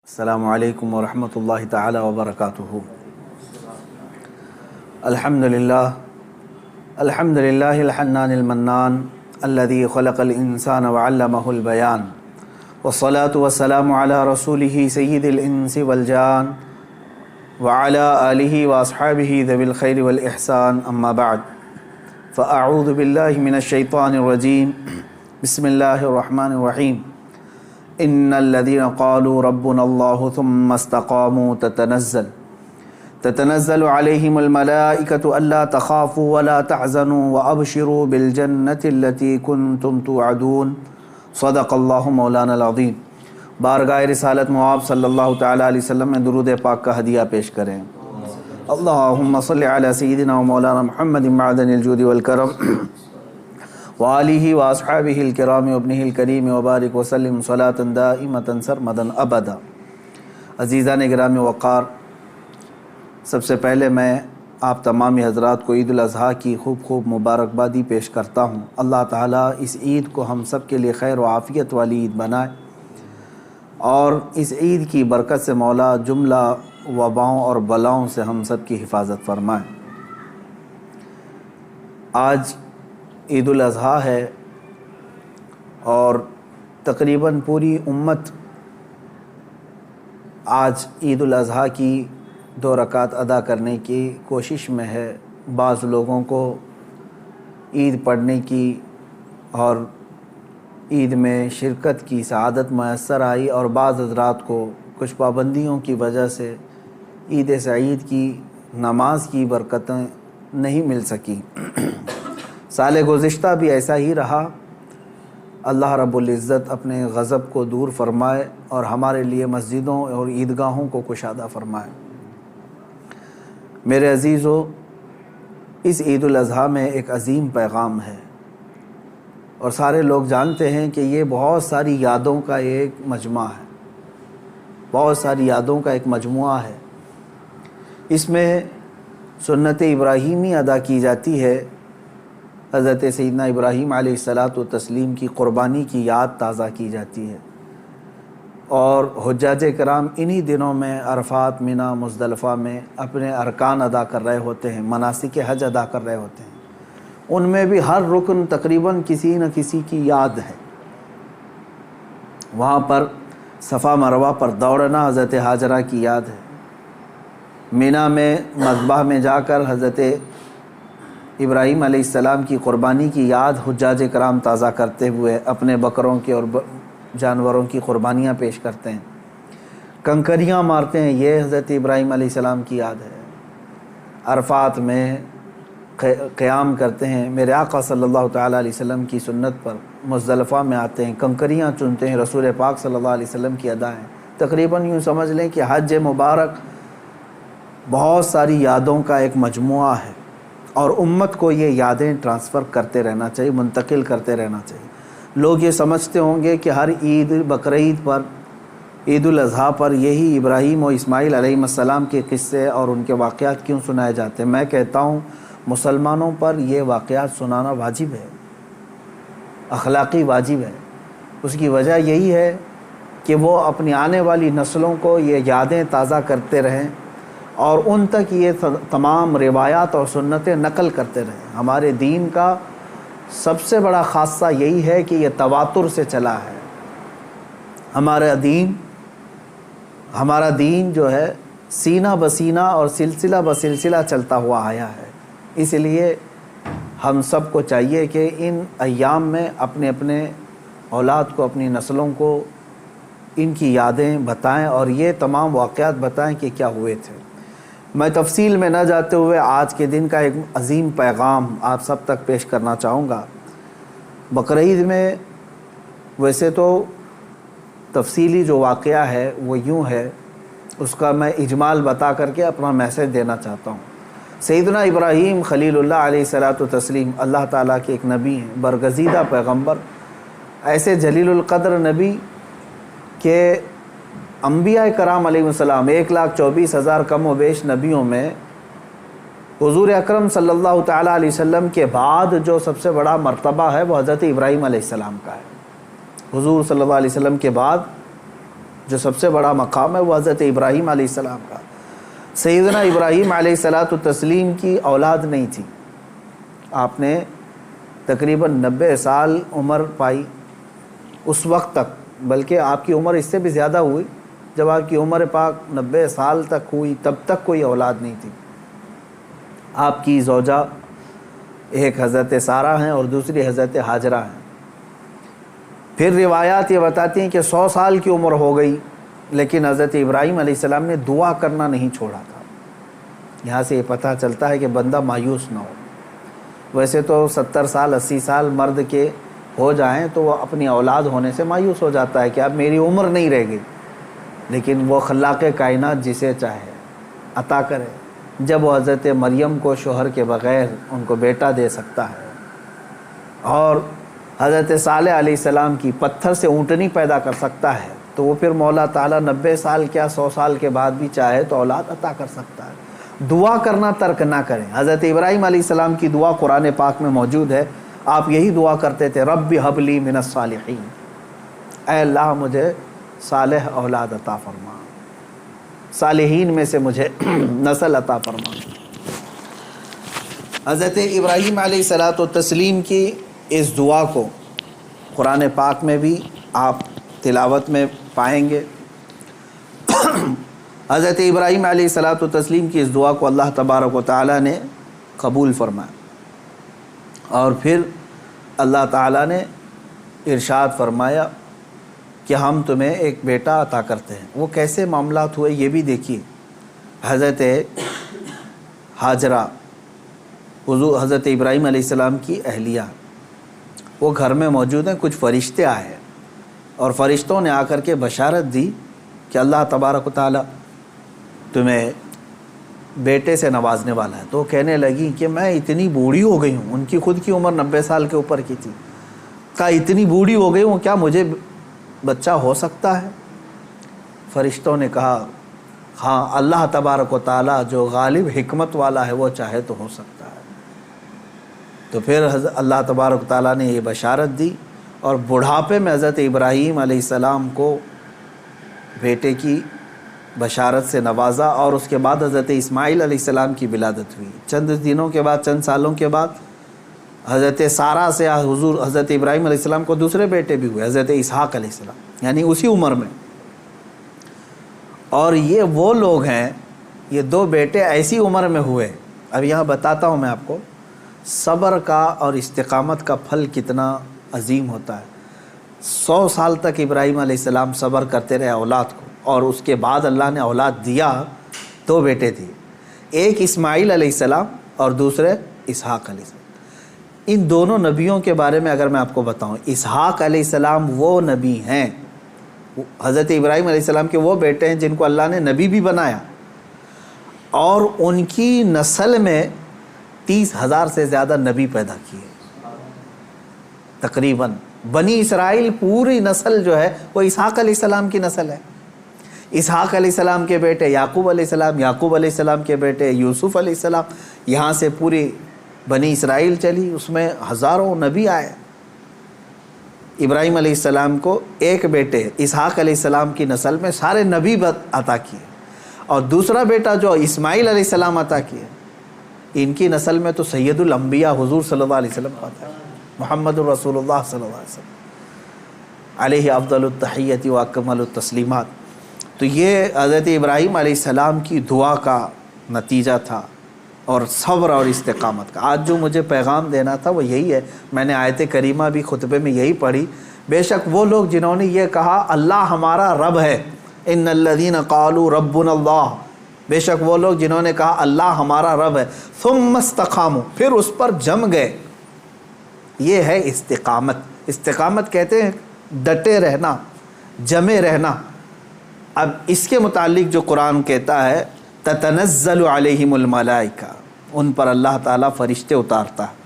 السلام علیکم ورحمۃ اللہ تعالی وبرکاتہ۔ الحمدللہ الحنان المنان الذي خلق الانسان وعلمہ البیان، والصلاة والسلام علی رسولہ سید الانس والجان وعلی آلہ واصحابہ ذوی الخیر والاحسان، اما بعد فاعوذ باللہ من الشیطان الرجیم، بسم اللہ الرحمن الرحیم۔ ان الذين قالوا ربنا الله ثم استقاموا تتنزل عليهم الملائكة ألا تخافوا ولا تحزنوا وأبشروا بالجنة التي كنتم توعدون، صدق اللہ مولانا العظیم۔ بارگاہ رسالت مواب صلی اللہ تعالیٰ علیہ وسلم میں درود پاک کا ہدیہ پیش کریں۔ اللہم صلی علی سیدنا و مولانا محمد معدن الجود والکرم وآلہ واصحابہ الکرام وابنہ الکریم وبارک وسلم صلاۃ دائمۃ سرمدا ابدا۔ عزیزان گرامی وقار، سب سے پہلے میں آپ تمامی حضرات کو عید الاضحیٰ کی خوب مبارکبادی پیش کرتا ہوں۔ اللہ تعالیٰ اس عید کو ہم سب کے لیے خیر و عافیت والی عید بنائے، اور اس عید کی برکت سے مولا جملہ وباؤں اور بلاؤں سے ہم سب کی حفاظت فرمائے۔ آج عید الاضحیٰ ہے اور تقریباً پوری امت آج عید الاضحیٰ کی 2 رکعت ادا کرنے کی کوشش میں ہے۔ بعض لوگوں کو عید پڑھنے کی اور عید میں شرکت کی سعادت میسر آئی، اور بعض حضرات کو کچھ پابندیوں کی وجہ سے عید سعید کی نماز کی برکتیں نہیں مل سکیں۔ سال گزشتہ بھی ایسا ہی رہا۔ اللہ رب العزت اپنے غضب کو دور فرمائے اور ہمارے لیے مسجدوں اور عیدگاہوں کو کشادہ فرمائے۔ میرے عزیزو، اس عید الاضحیٰ میں ایک عظیم پیغام ہے، اور سارے لوگ جانتے ہیں کہ یہ بہت ساری یادوں کا ایک مجمع ہے، بہت ساری یادوں کا ایک مجموعہ ہے۔ اس میں سنت ابراہیمی ادا کی جاتی ہے۔ حضرت سیدنا ابراہیم علیہ الصلاۃ والتسلیم کی قربانی کی یاد تازہ کی جاتی ہے، اور حجاج کرام انہی دنوں میں عرفات، منی، مزدلفہ میں اپنے ارکان ادا کر رہے ہوتے ہیں، مناسک حج ادا کر رہے ہوتے ہیں۔ ان میں بھی ہر رکن تقریباً کسی نہ کسی کی یاد ہے۔ وہاں پر صفا مروہ پر دوڑنا حضرت ہاجرہ کی یاد ہے۔ منی میں مذبح میں جا کر حضرت ابراہیم علیہ السلام کی قربانی کی یاد حجاج کرام تازہ کرتے ہوئے اپنے بکروں کی اور جانوروں کی قربانیاں پیش کرتے ہیں، کنکریاں مارتے ہیں، یہ حضرت ابراہیم علیہ السلام کی یاد ہے۔ عرفات میں قیام کرتے ہیں، میرے آقا صلی اللہ تعالیٰ علیہ وسلم کی سنت پر مزدلفہ میں آتے ہیں، کنکریاں چنتے ہیں، رسول پاک صلی اللہ علیہ وسلم کی ادا ہیں۔ تقریباً یوں سمجھ لیں کہ حج مبارک بہت ساری یادوں کا ایک مجموعہ ہے، اور امت کو یہ یادیں ٹرانسفر کرتے رہنا چاہیے، منتقل کرتے رہنا چاہیے۔ لوگ یہ سمجھتے ہوں گے کہ ہر عید، بقرعید پر، عید الاضحیٰ پر یہی ابراہیم و اسماعیل علیہ السلام کے قصے اور ان کے واقعات کیوں سنائے جاتے ہیں۔ میں کہتا ہوں مسلمانوں پر یہ واقعات سنانا واجب ہے، اخلاقی واجب ہے۔ اس کی وجہ یہی ہے کہ وہ اپنی آنے والی نسلوں کو یہ یادیں تازہ کرتے رہیں، اور ان تک یہ تمام روایات اور سنتیں نقل کرتے رہیں۔ ہمارے دین کا سب سے بڑا خاصہ یہی ہے کہ یہ تواتر سے چلا ہے۔ ہمارا دین جو ہے سینہ بسینہ اور سلسلہ بسلسلہ چلتا ہوا آیا ہے۔ اس لیے ہم سب کو چاہیے کہ ان ایام میں اپنے اولاد کو، اپنی نسلوں کو ان کی یادیں بتائیں، اور یہ تمام واقعات بتائیں کہ کیا ہوئے تھے۔ میں تفصیل میں نہ جاتے ہوئے آج کے دن کا ایک عظیم پیغام آپ سب تک پیش کرنا چاہوں گا۔ بقرعید میں ویسے تو تفصیلی جو واقعہ ہے وہ یوں ہے، اس کا میں اجمال بتا کر کے اپنا میسج دینا چاہتا ہوں۔ سیدنا ابراہیم خلیل اللہ علیہ الصلاۃ والتسلیم اللہ تعالیٰ کے ایک نبی ہیں، برگزیدہ پیغمبر، ایسے جلیل القدر نبی کہ انبیاء کرام علیہ السلام 1,24,000 کم و بیش نبیوں میں حضور اکرم صلی اللہ تعالیٰ علیہ وسلم کے بعد جو سب سے بڑا مرتبہ ہے وہ حضرت ابراہیم علیہ السلام کا ہے۔ حضور صلی اللہ علیہ وسلم کے بعد جو سب سے بڑا مقام ہے وہ حضرت ابراہیم علیہ السلام کا۔ سیدنا ابراہیم علیہ الصلاۃ والتسلیم کی اولاد نہیں تھی، آپ نے تقریباً 90 سال عمر پائی اس وقت تک، بلکہ آپ کی عمر اس سے بھی زیادہ ہوئی۔ جب آپ کی عمر پاک 90 سال تک ہوئی تب تک کوئی اولاد نہیں تھی۔ آپ کی زوجہ ایک حضرت سارہ ہیں اور دوسری حضرت ہاجرہ ہیں۔ پھر روایات یہ بتاتی ہیں کہ 100 سال کی عمر ہو گئی، لیکن حضرت ابراہیم علیہ السلام نے دعا کرنا نہیں چھوڑا تھا۔ یہاں سے یہ پتہ چلتا ہے کہ بندہ مایوس نہ ہو۔ ویسے تو 70 سال 80 سال مرد کے ہو جائیں تو وہ اپنی اولاد ہونے سے مایوس ہو جاتا ہے کہ اب میری عمر نہیں رہ گئی، لیکن وہ خلاق کائنات جسے چاہے عطا کرے۔ جب وہ حضرت مریم کو شوہر کے بغیر ان کو بیٹا دے سکتا ہے، اور حضرت صالح علیہ السلام کی پتھر سے اونٹنی پیدا کر سکتا ہے، تو وہ پھر مولا تعالیٰ 90 سال کیا 100 سال کے بعد بھی چاہے تو اولاد عطا کر سکتا ہے۔ دعا کرنا ترک نہ کریں۔ حضرت ابراہیم علیہ السلام کی دعا قرآن پاک میں موجود ہے۔ آپ یہی دعا کرتے تھے، رب ہب لی من الصالحین، اے اللہ مجھے صالح اولاد عطا فرما، صالحین میں سے مجھے نسل عطا فرما۔ حضرت ابراہیم علیہ الصلاۃ والتسلیم کی اس دعا کو قرآن پاک میں بھی آپ تلاوت میں پائیں گے۔ حضرت ابراہیم علیہ الصلاۃ والتسلیم کی اس دعا کو اللہ تبارک و تعالیٰ نے قبول فرمایا، اور پھر اللہ تعالیٰ نے ارشاد فرمایا کہ ہم تمہیں ایک بیٹا عطا کرتے ہیں۔ وہ کیسے معاملات ہوئے یہ بھی دیکھیے۔ حضرت ہاجرہ حضور حضرت ابراہیم علیہ السلام کی اہلیہ، وہ گھر میں موجود ہیں، کچھ فرشتے آئے اور فرشتوں نے آ کر کے بشارت دی کہ اللہ تبارک و تعالیٰ تمہیں بیٹے سے نوازنے والا ہے۔ تو کہنے لگی کہ میں اتنی بوڑھی ہو گئی ہوں، ان کی خود کی عمر 90 سال کے اوپر کی تھی، کہا اتنی بوڑھی ہو گئی ہوں، کیا مجھے بچہ ہو سکتا ہے؟ فرشتوں نے کہا ہاں، اللہ تبارک و تعالیٰ جو غالب حکمت والا ہے وہ چاہے تو ہو سکتا ہے۔ تو پھر اللہ تبارک و تعالیٰ نے یہ بشارت دی، اور بڑھاپے میں حضرت ابراہیم علیہ السلام کو بیٹے کی بشارت سے نوازا، اور اس کے بعد حضرت اسماعیل علیہ السلام کی ولادت ہوئی۔ چند دنوں کے بعد، چند سالوں کے بعد حضرت سارہ سے حضور حضرت ابراہیم علیہ السلام کو دوسرے بیٹے بھی ہوئے، حضرت اسحاق علیہ السلام، یعنی اسی عمر میں۔ اور یہ وہ لوگ ہیں، یہ 2 بیٹے ایسی عمر میں ہوئے۔ اب یہاں بتاتا ہوں میں آپ کو صبر کا اور استقامت کا پھل کتنا عظیم ہوتا ہے۔ 100 سال تک ابراہیم علیہ السلام صبر کرتے رہے اولاد کو، اور اس کے بعد اللہ نے اولاد دیا، 2 بیٹے دیے، ایک اسماعیل علیہ السلام اور دوسرے اسحاق علیہ السلام۔ ان دونوں نبیوں کے بارے میں اگر میں آپ کو بتاؤں، اسحاق علیہ السلام وہ نبی ہیں، حضرت ابراہیم علیہ السلام کے وہ بیٹے ہیں جن کو اللہ نے نبی بھی بنایا، اور ان کی نسل میں 30,000 سے زیادہ نبی پیدا کیے تقریباً۔ بنی اسرائیل پوری نسل جو ہے وہ اسحاق علیہ السلام کی نسل ہے۔ اسحاق علیہ السلام کے بیٹے یعقوب علیہ السلام، یعقوب علیہ السلام کے بیٹے یوسف علیہ السلام، یہاں سے پوری بنی اسرائیل چلی، اس میں ہزاروں نبی آئے۔ ابراہیم علیہ السلام کو ایک بیٹے اسحاق علیہ السلام کی نسل میں سارے نبی عطا کیے، اور دوسرا بیٹا جو اسماعیل علیہ السلام عطا کیے، ان کی نسل میں تو سید الانبیاء حضور صلی اللہ علیہ وسلم آتا ہے، محمد الرسول اللہ صلی اللہ علیہ وسلم علیہ افضل التحیت و اکمل التسلیمات۔ تو یہ حضرت ابراہیم علیہ السلام کی دعا کا نتیجہ تھا، اور صبر اور استقامت کا۔ آج جو مجھے پیغام دینا تھا وہ یہی ہے۔ میں نے آیت کریمہ بھی خطبے میں یہی پڑھی۔ بے شک وہ لوگ جنہوں نے یہ کہا اللہ ہمارا رب ہے، ان الذین قالوا ربنا اللہ، بے شک وہ لوگ جنہوں نے کہا اللہ ہمارا رب ہے، ثم استقاموا، پھر اس پر جم گئے، یہ ہے استقامت۔ استقامت کہتے ہیں ڈٹے رہنا، جمے رہنا۔ اب اس کے متعلق جو قرآن کہتا ہے تتنزل علیہم الملائکہ، ان پر اللہ تعالیٰ فرشتے اتارتا ہے۔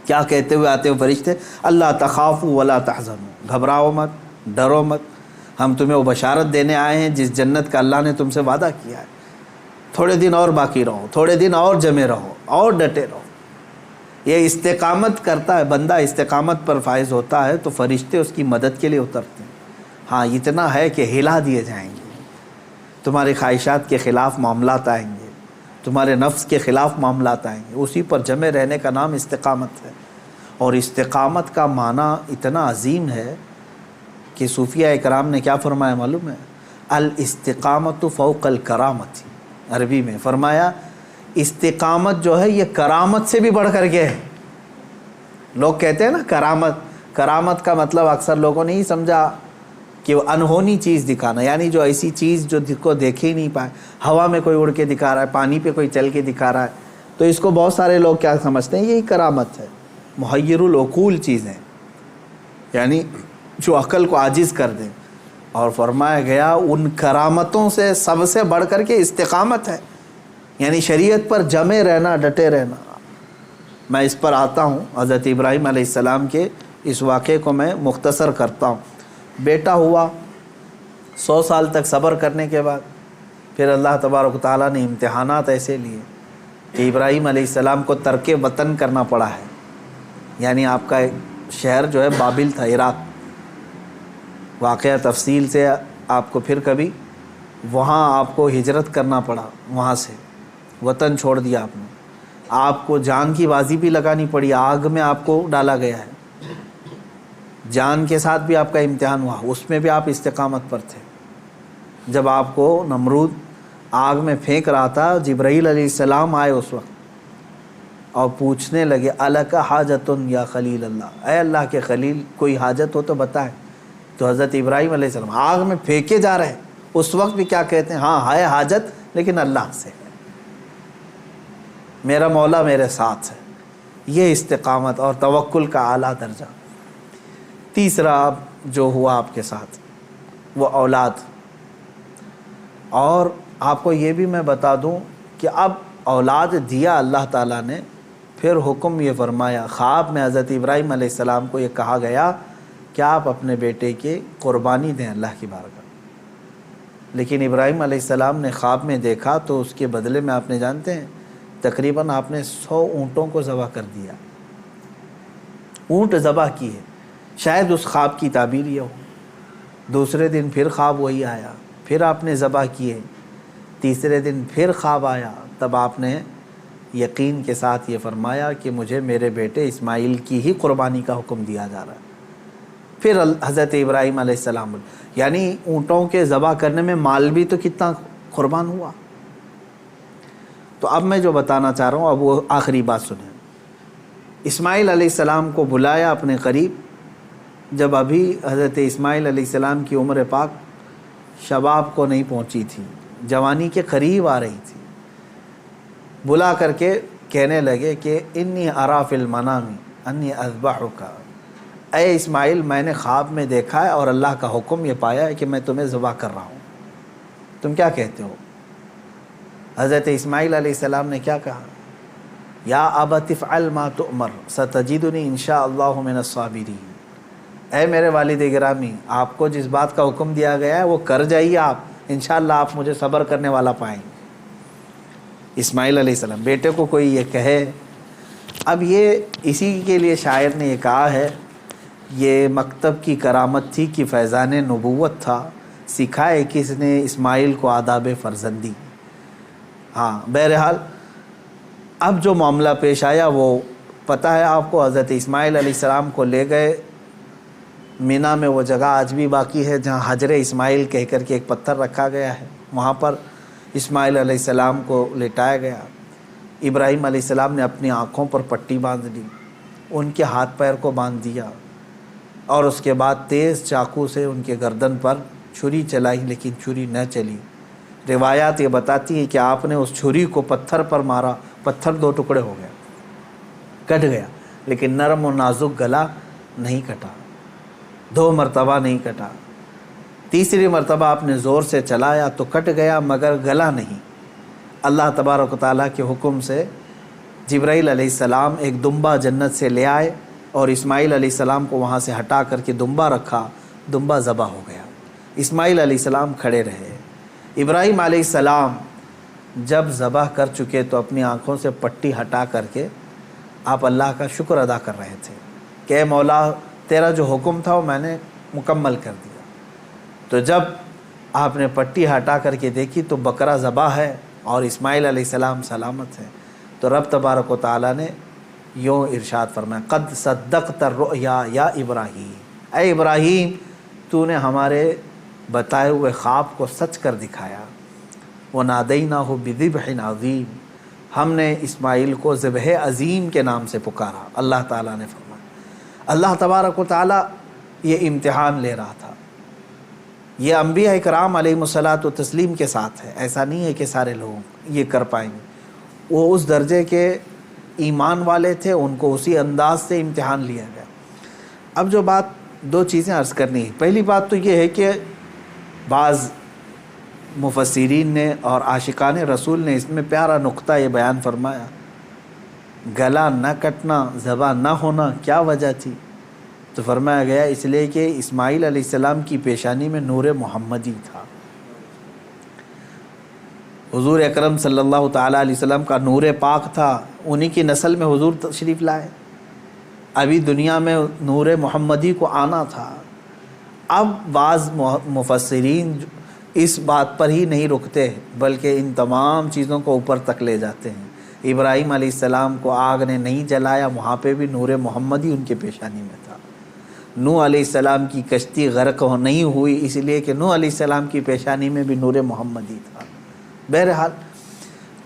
کیا کہتے ہوئے آتے ہیں فرشتے؟ اللہ تخافوا ولا تحزنوا، گھبراؤ مت، ڈرو مت، ہم تمہیں وہ بشارت دینے آئے ہیں جس جنت کا اللہ نے تم سے وعدہ کیا ہے۔ تھوڑے دن اور باقی رہو، تھوڑے دن اور جمے رہو، اور ڈٹے رہو۔ یہ استقامت کرتا ہے بندہ، استقامت پر فائز ہوتا ہے تو فرشتے اس کی مدد کے لیے اترتے ہیں۔ ہاں اتنا ہے کہ ہلا دیے جائیں گے، تمہاری خواہشات کے خلاف معاملات آئیں گے، تمہارے نفس کے خلاف معاملات آئیں گے، اسی پر جمے رہنے کا نام استقامت ہے۔ اور استقامت کا معنی اتنا عظیم ہے کہ صوفیہ اکرام نے کیا فرمایا معلوم ہے؟ الاستقامت فوق الکرامت، عربی میں فرمایا استقامت جو ہے یہ کرامت سے بھی بڑھ کر کے ہے۔ لوگ کہتے ہیں نا کرامت کا مطلب اکثر لوگوں نے ہی سمجھا کہ وہ انہونی چیز دکھانا، یعنی جو ایسی چیز جو کو دیکھ ہی نہیں پائے، ہوا میں کوئی اڑ کے دکھا رہا ہے، پانی پہ کوئی چل کے دکھا رہا ہے، تو اس کو بہت سارے لوگ کیا سمجھتے ہیں؟ یہی کرامت ہے، محیر العقول چیزیں، یعنی جو عقل کو عاجز کر دیں۔ اور فرمایا گیا ان کرامتوں سے سب سے بڑھ کر کے استقامت ہے، یعنی شریعت پر جمے رہنا، ڈٹے رہنا۔ میں اس پر آتا ہوں، حضرت ابراہیم علیہ السلام کے اس واقعے کو میں مختصر کرتا ہوں۔ بیٹا ہوا، 100 سال تک صبر کرنے کے بعد پھر اللہ تبارک و تعالیٰ نے امتحانات ایسے لیے کہ ابراہیم علیہ السلام کو ترک وطن کرنا پڑا ہے، یعنی آپ کا شہر جو ہے بابل تھا، عراق۔ واقعہ تفصیل سے آپ کو پھر کبھی، وہاں آپ کو ہجرت کرنا پڑا، وہاں سے وطن چھوڑ دیا آپ نے، آپ کو جان کی بازی بھی لگانی پڑی، آگ میں آپ کو ڈالا گیا ہے، جان کے ساتھ بھی آپ کا امتحان ہوا، اس میں بھی آپ استقامت پر تھے۔ جب آپ کو نمرود آگ میں پھینک رہا تھا، جبرائیل علیہ السلام آئے اس وقت اور پوچھنے لگے الک حاجت یا خلیل اللہ، اے اللہ کے خلیل کوئی حاجت ہو تو بتائیں۔ تو حضرت ابراہیم علیہ السلام آگ میں پھینکے جا رہے ہیں، اس وقت بھی کیا کہتے ہیں؟ ہاں ہے حاجت لیکن اللہ سے ہے، میرا مولا میرے ساتھ ہے۔ یہ استقامت اور توکل کا اعلیٰ درجہ۔ تیسرا جو ہوا آپ کے ساتھ وہ اولاد، اور آپ کو یہ بھی میں بتا دوں کہ اب اولاد دیا اللہ تعالیٰ نے، پھر حکم یہ فرمایا، خواب میں حضرت ابراہیم علیہ السلام کو یہ کہا گیا کہ آپ اپنے بیٹے کی قربانی دیں اللہ کی بارگاہ۔ لیکن ابراہیم علیہ السلام نے خواب میں دیکھا تو اس کے بدلے میں آپ نے جانتے ہیں تقریباً آپ نے 100 اونٹوں کو ذبح کر دیا، اونٹ ذبح کیے۔ شاید اس خواب کی تعبیر یہ ہو۔ دوسرے دن پھر خواب وہی آیا، پھر آپ نے ذبح کیے۔ تیسرے دن پھر خواب آیا، تب آپ نے یقین کے ساتھ یہ فرمایا کہ مجھے میرے بیٹے اسماعیل کی ہی قربانی کا حکم دیا جا رہا ہے۔ پھر حضرت ابراہیم علیہ السلام، یعنی اونٹوں کے ذبح کرنے میں مال بھی تو کتنا قربان ہوا۔ تو اب میں جو بتانا چاہ رہا ہوں، اب وہ آخری بات سنیں۔ اسماعیل علیہ السلام کو بلایا اپنے قریب، جب ابھی حضرت اسماعیل علیہ السلام کی عمر پاک شباب کو نہیں پہنچی تھی، جوانی کے قریب آ رہی تھی، بلا کر کے کہنے لگے کہ انی ارا فی المنام انی اذبحک، اے اسماعیل میں نے خواب میں دیکھا ہے اور اللہ کا حکم یہ پایا ہے کہ میں تمہیں ذبح کر رہا ہوں، تم کیا کہتے ہو؟ حضرت اسماعیل علیہ السلام نے کیا کہا؟ یا ابت افعل ما تؤمر ستجدنی انشاءاللہ من الصابرین، اے میرے والد گرامی آپ کو جس بات کا حکم دیا گیا ہے وہ کر جائیے، آپ انشاءاللہ آپ مجھے صبر کرنے والا پائیں گے۔ اسماعیل علیہ السلام، بیٹے کو کوئی یہ کہے، اب یہ اسی کے لیے شاعر نے یہ کہا ہے، یہ مکتب کی کرامت تھی کہ فیضان نبوت تھا، سکھائے کس نے اسماعیل کو آداب فرزندی۔ ہاں بہرحال اب جو معاملہ پیش آیا وہ پتہ ہے آپ کو، حضرت اسماعیل علیہ السلام کو لے گئے مینا میں، وہ جگہ آج بھی باقی ہے جہاں حجر اسماعیل کہہ کر کے ایک پتھر رکھا گیا ہے، وہاں پر اسماعیل علیہ السلام کو لٹایا گیا۔ ابراہیم علیہ السلام نے اپنی آنکھوں پر پٹی باندھ لی، ان کے ہاتھ پیر کو باندھ دیا، اور اس کے بعد تیز چاقو سے ان کے گردن پر چھری چلائی، لیکن چھری نہ چلی۔ روایات یہ بتاتی ہے کہ آپ نے اس چھری کو پتھر پر مارا، پتھر 2 ٹکڑے ہو گیا، کٹ گیا، لیکن نرم و نازک گلا نہیں کٹا، 2 مرتبہ نہیں کٹا۔ تیسری مرتبہ آپ نے زور سے چلایا تو کٹ گیا مگر گلا نہیں۔ اللہ تبارک و تعالیٰ کے حکم سے جبرائیل علیہ السلام ایک دمبا جنت سے لے آئے اور اسماعیل علیہ السلام کو وہاں سے ہٹا کر کے دمبا رکھا، دمبا ذبح ہو گیا۔ اسماعیل علیہ السلام کھڑے رہے۔ ابراہیم علیہ السلام جب ذبح کر چکے تو اپنی آنکھوں سے پٹی ہٹا کر کے آپ اللہ کا شکر ادا کر رہے تھے کہ اے مولا تیرا جو حکم تھا وہ میں نے مکمل کر دیا۔ تو جب آپ نے پٹی ہٹا کر کے دیکھی تو بکرا ذبح ہے اور اسماعیل علیہ السلام سلامت ہیں. تو رب تبارک و تعالیٰ نے یوں ارشاد فرمایا قد صدقت الرؤیا یا ابراہیم، اے ابراہیم تو نے ہمارے بتائے ہوئے خواب کو سچ کر دکھایا. وَنَادَيْنَاهُ بِذِبْحٍ عَظِيمٍ، ہم نے اسماعیل کو ذبح عظیم کے نام سے پکارا. اللہ تعالیٰ نے فرمایا، اللہ تبارک و تعالیٰ یہ امتحان لے رہا تھا. یہ انبیاء اکرام علیہم الصلاۃ والتسلیم کے ساتھ ہے، ایسا نہیں ہے کہ سارے لوگ یہ کر پائیں گے. وہ اس درجے کے ایمان والے تھے، ان کو اسی انداز سے امتحان لیا گیا. اب جو بات دو چیزیں عرض کرنی ہے. پہلی بات تو یہ ہے کہ بعض مفسرین نے اور عاشقان رسول نے اس میں پیارا نقطہ یہ بیان فرمایا، گلا نہ کٹنا، ذبح نہ ہونا کیا وجہ تھی؟ تو فرمایا گیا اس لیے کہ اسماعیل علیہ السلام کی پیشانی میں نور محمدی تھا. حضور اکرم صلی اللہ تعالیٰ علیہ وسلم کا نور پاک تھا، انہی کی نسل میں حضور تشریف لائے. ابھی دنیا میں نور محمدی کو آنا تھا. اب بعض مفسرین اس بات پر ہی نہیں رکتے بلکہ ان تمام چیزوں کو اوپر تک لے جاتے ہیں. ابراہیم علیہ السلام کو آگ نے نہیں جلایا، وہاں پہ بھی نور محمدی ان کے پیشانی میں تھا. نوح علیہ السلام کی کشتی غرق نہیں ہوئی اس لیے کہ نوح علیہ السلام کی پیشانی میں بھی نور محمدی تھا. بہرحال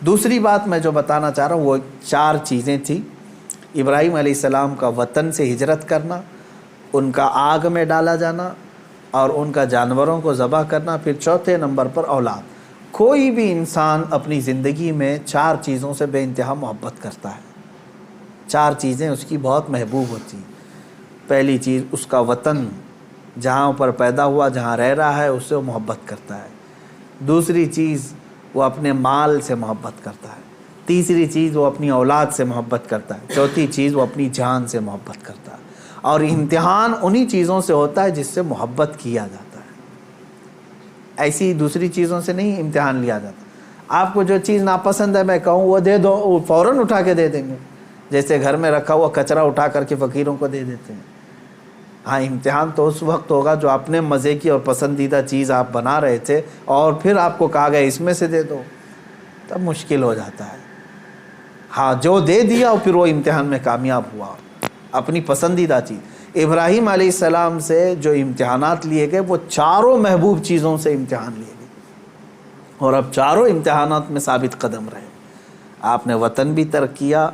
دوسری بات میں جو بتانا چاہ رہا ہوں وہ 4 چیزیں تھیں. ابراہیم علیہ السلام کا وطن سے ہجرت کرنا، ان کا آگ میں ڈالا جانا اور ان کا جانوروں کو ذبح کرنا. پھر چوتھے نمبر پر اولاد. کوئی بھی انسان اپنی زندگی میں 4 چیزوں سے بے انتہا محبت کرتا ہے. 4 چیزیں اس کی بہت محبوب ہوتی ہیں. پہلی چیز اس کا وطن، جہاں پر پیدا ہوا، جہاں رہ رہا ہے، اس سے وہ محبت کرتا ہے. دوسری چیز وہ اپنے مال سے محبت کرتا ہے. تیسری چیز وہ اپنی اولاد سے محبت کرتا ہے. چوتھی چیز وہ اپنی جان سے محبت کرتا ہے. اور امتحان انہی چیزوں سے ہوتا ہے جس سے محبت کیا جاتا ہے. ایسی دوسری چیزوں سے نہیں امتحان لیا جاتا. آپ کو جو چیز ناپسند ہے میں کہوں وہ دے دو، وہ فوراً اٹھا کے دے دیں گے، جیسے گھر میں رکھا ہوا کچرا اٹھا کر کے فقیروں کو دے دیتے ہیں. ہاں امتحان تو اس وقت ہوگا جو اپنے مزے کی اور پسندیدہ چیز آپ بنا رہے تھے اور پھر آپ کو کہا گیا اس میں سے دے دو، تب مشکل ہو جاتا ہے. ہاں جو دے دیا اور پھر وہ امتحان میں کامیاب ہوا، اپنی پسندیدہ چیز. ابراہیم علیہ السلام سے جو امتحانات لیے گئے وہ 4 محبوب چیزوں سے امتحان لیے گئے اور اب 4 امتحانات میں ثابت قدم رہے. آپ نے وطن بھی ترک کیا،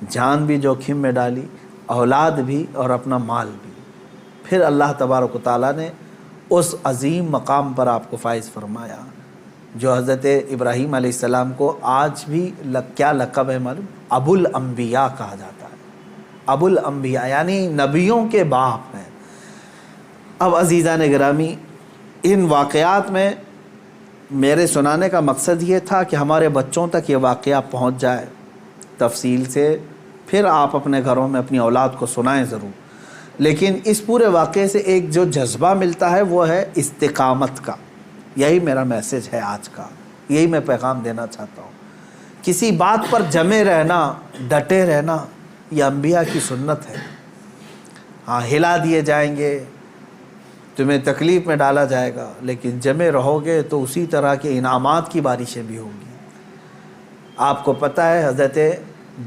جان بھی جوخم میں ڈالی، اولاد بھی اور اپنا مال بھی. پھر اللہ تبارک و تعالیٰ نے اس عظیم مقام پر آپ کو فائز فرمایا جو حضرت ابراہیم علیہ السلام کو آج بھی کیا لقب ہے معلوم؟ ابو الانبیاء کہا جاتا ہے. ابو الانبیاء یعنی نبیوں کے باپ ہیں. اب عزیزان گرامی، ان واقعات میں میرے سنانے کا مقصد یہ تھا کہ ہمارے بچوں تک یہ واقعہ پہنچ جائے تفصیل سے، پھر آپ اپنے گھروں میں اپنی اولاد کو سنائیں ضرور. لیکن اس پورے واقعے سے ایک جو جذبہ ملتا ہے وہ ہے استقامت کا. یہی میرا میسج ہے آج کا، یہی میں پیغام دینا چاہتا ہوں. کسی بات پر جمے رہنا، ڈٹے رہنا، یہ انبیاء کی سنت ہے. ہاں ہلا دیے جائیں گے، تمہیں تکلیف میں ڈالا جائے گا، لیکن جمے رہو گے تو اسی طرح کے انعامات کی بارشیں بھی ہوں گی. آپ کو پتہ ہے حضرت